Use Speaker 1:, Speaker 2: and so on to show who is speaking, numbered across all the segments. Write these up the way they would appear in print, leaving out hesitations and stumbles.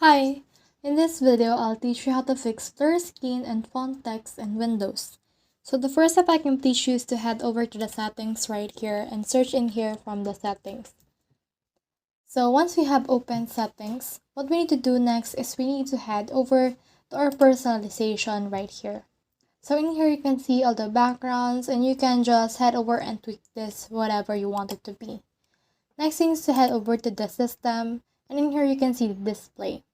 Speaker 1: Hi! In this video, I'll teach you how to fix blur screen and font text in Windows. So the first step I can teach you is to head over to the settings right here and search in here from the settings. So once we have opened settings, what we need to do next is we need to head over to our personalization right here. So in here you can see all the backgrounds and you can just head over and tweak this whatever you want it to be. Next thing is to head over to the system, and in here you can see the display.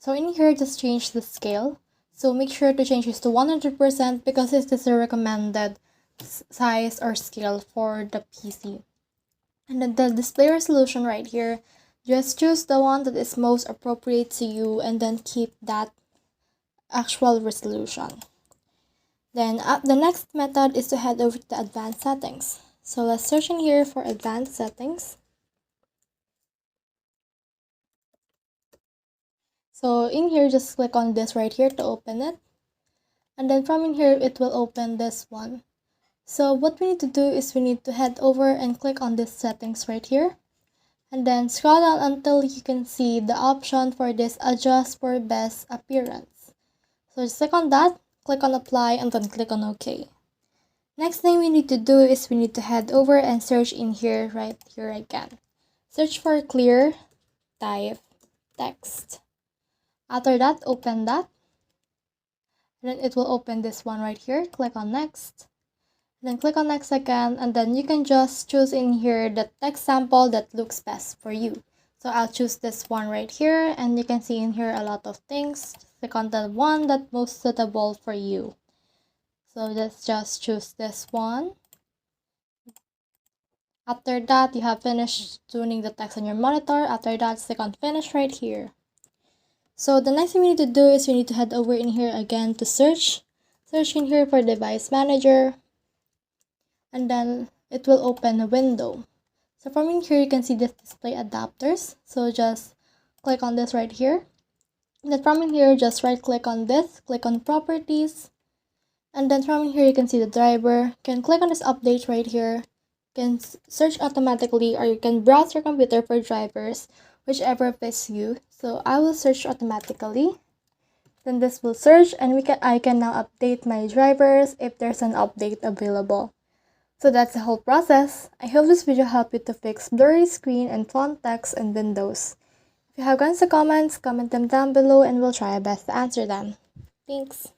Speaker 1: So in here, just change the scale. So make sure to change this to 100% because this is a recommended size or scale for the PC. And then the display resolution right here, just choose the one that is most appropriate to you and then keep that actual resolution. Then the next method is to head over to the advanced settings. So let's search in here for advanced settings. So in here, just click on this right here to open it. And then from in here, it will open this one. So what we need to do is we need to head over and click on this settings right here. And then scroll down until you can see the option for this adjust for best appearance. So just click on that, click on apply, and then click on OK. Next thing we need to do is we need to head over and search in here right here again. Search for clear type text. After that, open that. Then it will open this one right here. Click on next. Then click on next again. And then you can just choose in here the text sample that looks best for you. So I'll choose this one right here. And you can see in here a lot of things. Click on the one that's most suitable for you. So let's just choose this one. After that, you have finished tuning the text on your monitor. After that, click on finish right here. So the next thing we need to do is we need to head over in here again to search. Search in here for device manager. And then it will open a window. So from in here you can see this display adapters. So just click on this right here. And then from in here just right click on this. Click on properties. And then from in here you can see the driver. You can click on this update right here. You can search automatically or you can browse your computer for drivers, whichever fits you. So I will search automatically. Then this will search and I can now update my drivers if there's an update available. So that's the whole process. I hope this video helped you to fix blurry screen and font text in Windows. If you have questions or comments, comment them down below and we'll try our best to answer them. Thanks.